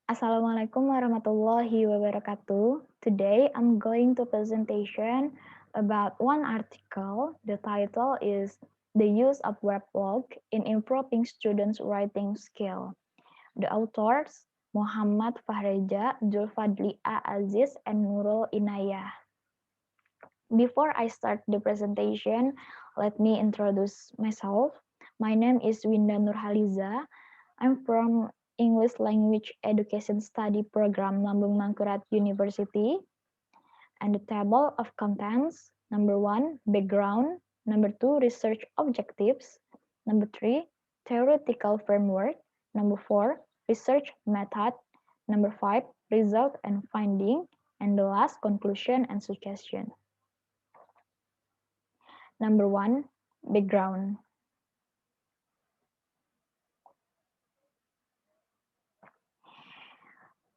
Assalamualaikum warahmatullahi wabarakatuh. Today I'm going to presentation about one article. The title is The Use of Weblog in Improving Students' Writing Skill. The authors Muhammad Fahreja, Julfadli A. Aziz, and Nurul Inayah. Before I start the presentation, let me introduce myself. My name is Winda Nurhaliza. I'm from English Language Education Study Program Lambung Mangkurat University. And the table of contents: number 1, background; number 2, research objectives; number 3, theoretical framework; number 4, research method; number 5, result and finding; and the last, conclusion and suggestion. Number 1, background.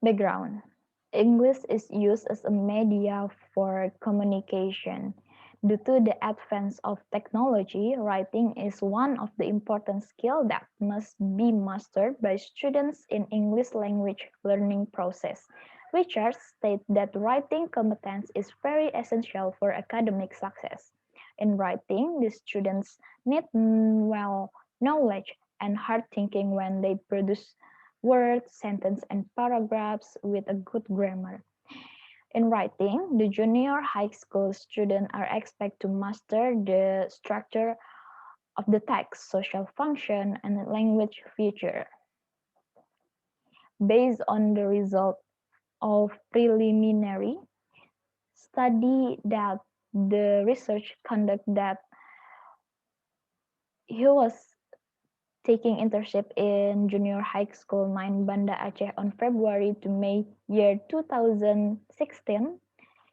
Background. English is used as a media for communication. Due to the advance of technology, writing is one of the important skills that must be mastered by students in English language learning process. Research states that writing competence is very essential for academic success. In writing, the students need well knowledge and hard thinking when they produce words, sentences, and paragraphs with a good grammar. In writing, the junior high school students are expected to master the structure of the text, social function, and language feature. Based on the result of preliminary study that the research conduct that he was taking internship in Junior High School 9 Banda Aceh on February to May year 2016,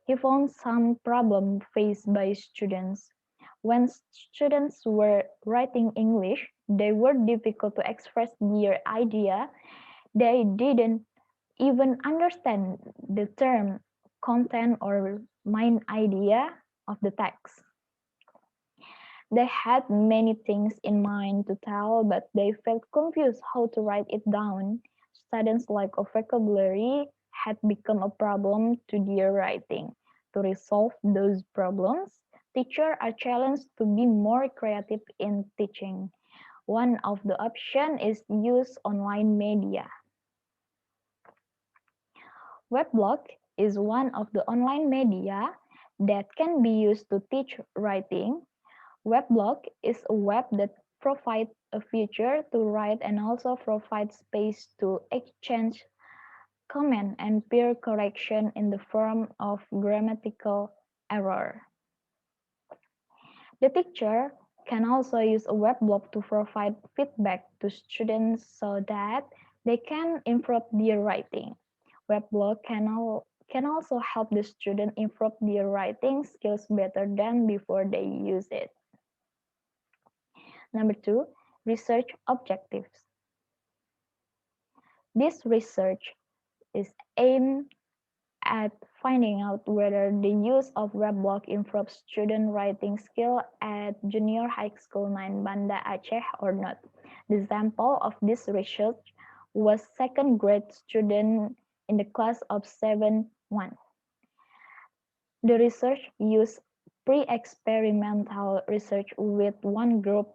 he found some problem faced by students. When students were writing English, they were difficult to express their idea. They didn't even understand the term content or main idea of the text. They had many things in mind to tell, but they felt confused how to write it down. Students' lack of vocabulary had become a problem to their writing. To resolve those problems, teachers are challenged to be more creative in teaching. One of the options is use online media. Weblog is one of the online media that can be used to teach writing. Weblog is a web that provides a feature to write and also provides space to exchange comment and peer correction in the form of grammatical error. The teacher can also use a weblog to provide feedback to students so that they can improve their writing. Weblog can also help the student improve their writing skills better than before they use it. Number 2, research objectives. This research is aimed at finding out whether the use of weblog improves student writing skill at Junior High School 9 Banda Aceh or not. The sample of this research was second grade student in the class of 7-1. The research used pre-experimental research with one group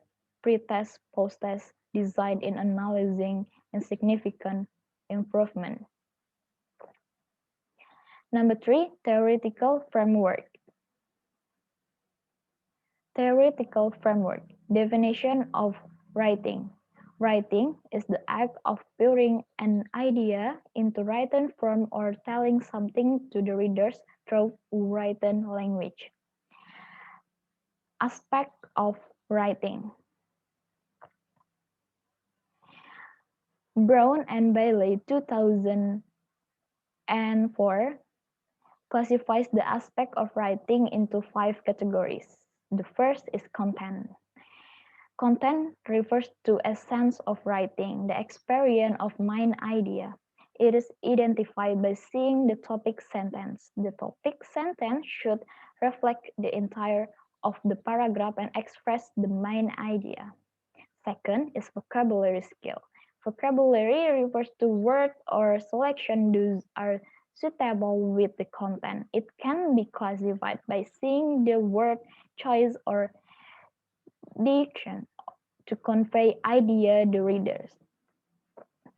pre-test post-test design in analyzing insignificant improvement. Number 3, theoretical framework. Theoretical framework. Definition of writing. Writing is the act of putting an idea into written form or telling something to the readers through written language. Aspect of writing. Brown and Bailey 2004 classifies the aspect of writing into 5 categories. The first is content. Content refers to essence of writing, the experience of main idea. It is identified by seeing the topic sentence. The topic sentence should reflect the entire of the paragraph and express the main idea. Second is vocabulary skill. Vocabulary refers to words or selection those are suitable with the content. It can be classified by seeing the word choice or diction to convey idea to readers.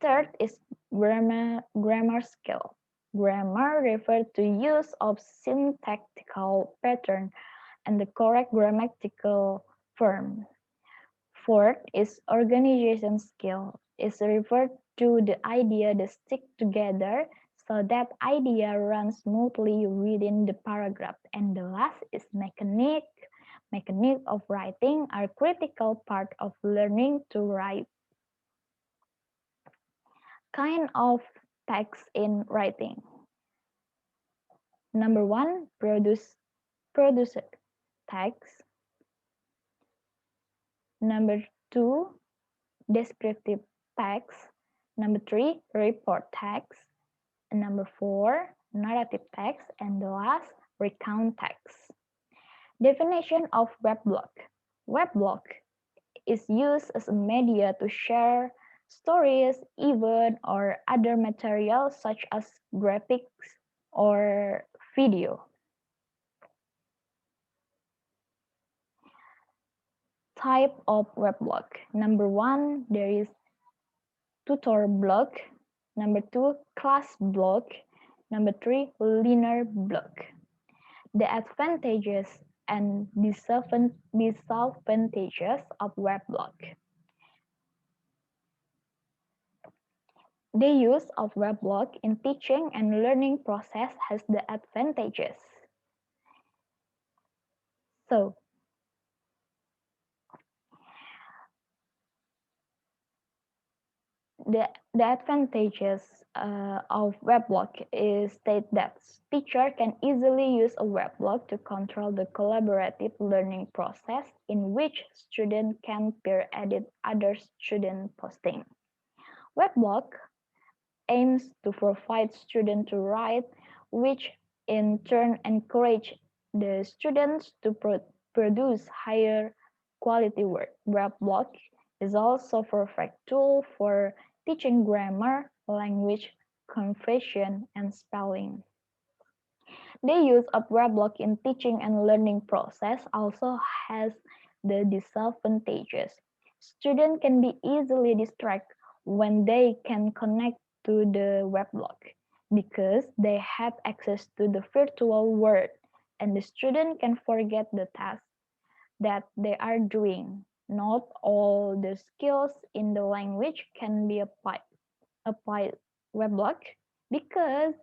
Third is grammar skill. Grammar refers to use of syntactical pattern and the correct grammatical form. Fourth is organization skill. It's referred to the idea that stick together so that idea runs smoothly within the paragraph. And the last is mechanic. Mechanic of writing are critical part of learning to write. Kind of text in writing. Number one, produce text. Number two, descriptive text. Number three, report text. And number four, narrative text. And the last, recount text. Definition of weblog. Weblog is used as a media to share stories, events, or other materials such as graphics or video. Type of weblog. Number one, there is tutor blog. Number two, class blog. Number three, linear blog. The advantages and disadvantages of weblog. The use of weblog in teaching and learning process has the advantages. So, the advantages of weblog is state that teacher can easily use a weblog to control the collaborative learning process in which student can peer edit other student posting. Weblog aims to provide students to write, which in turn encourage the students to produce higher quality work. Weblog is also a perfect tool for teaching grammar, language, conversion, and spelling. The use of weblog in teaching and learning process also has the disadvantages. Students can be easily distracted when they can connect to the weblog because they have access to the virtual world and the student can forget the task that they are doing. Not all the skills in the language can be applied weblog because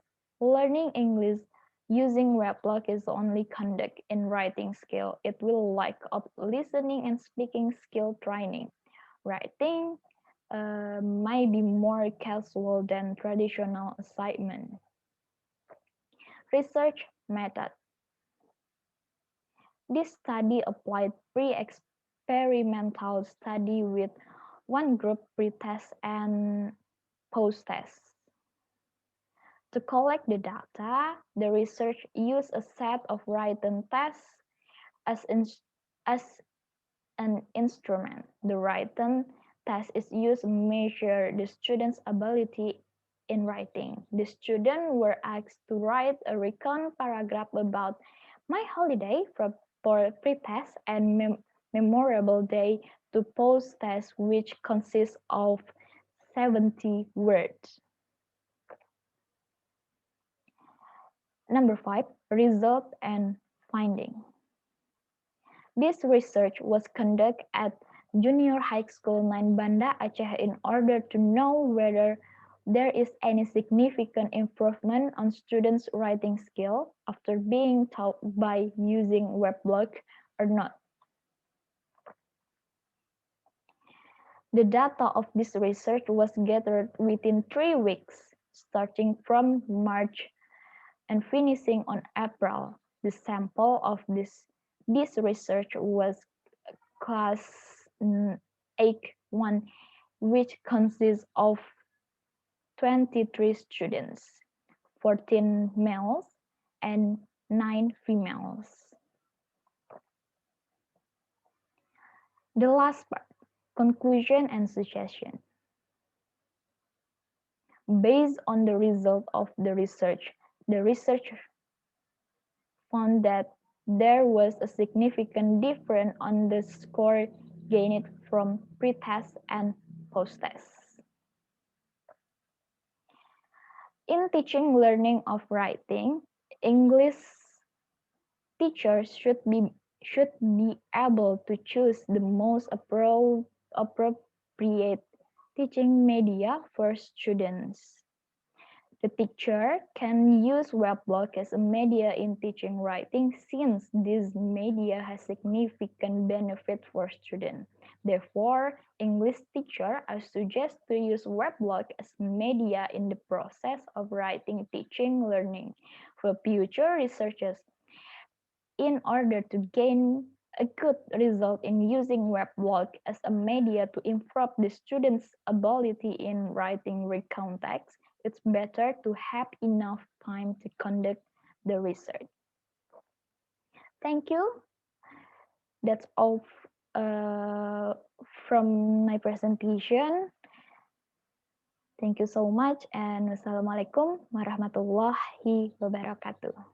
learning English using weblog is only conduct in writing skill. It will lack of listening and speaking skill training. Writing might be more casual than traditional assignment. Research method. This study applied pre-experimental study with one group pre-test and post-test. To collect the data, the research used a set of written tests as, as an instrument. The written test is used to measure the student's ability in writing. The students were asked to write a recount paragraph about my holiday for pre-test and memorable day to post-test, which consists of 70 words. Number 5, result and finding. This research was conducted at Junior High School 9 Banda Aceh in order to know whether there is any significant improvement on students' writing skill after being taught by using weblog or not. The data of this research was gathered within 3 weeks, starting from March and finishing on April. The sample of this research was class 8-1, which consists of 23 students, 14 males and 9 females. The last part, conclusion and suggestion. Based on the result of the research found that there was a significant difference on the score gained from pre-test and post-test. In teaching learning of writing, English teachers should be able to choose the most appropriate teaching media for students. The teacher can use Weblog as a media in teaching writing since this media has significant benefit for students. Therefore, English teachers are suggested to use Weblog as media in the process of writing, teaching, learning. For future researchers, in order to gain a good result in using Weblog as a media to improve the student's ability in writing rich context, it's better to have enough time to conduct the research. Thank you. That's all from my presentation. Thank you so much, and wassalamualaikum warahmatullahi wabarakatuh.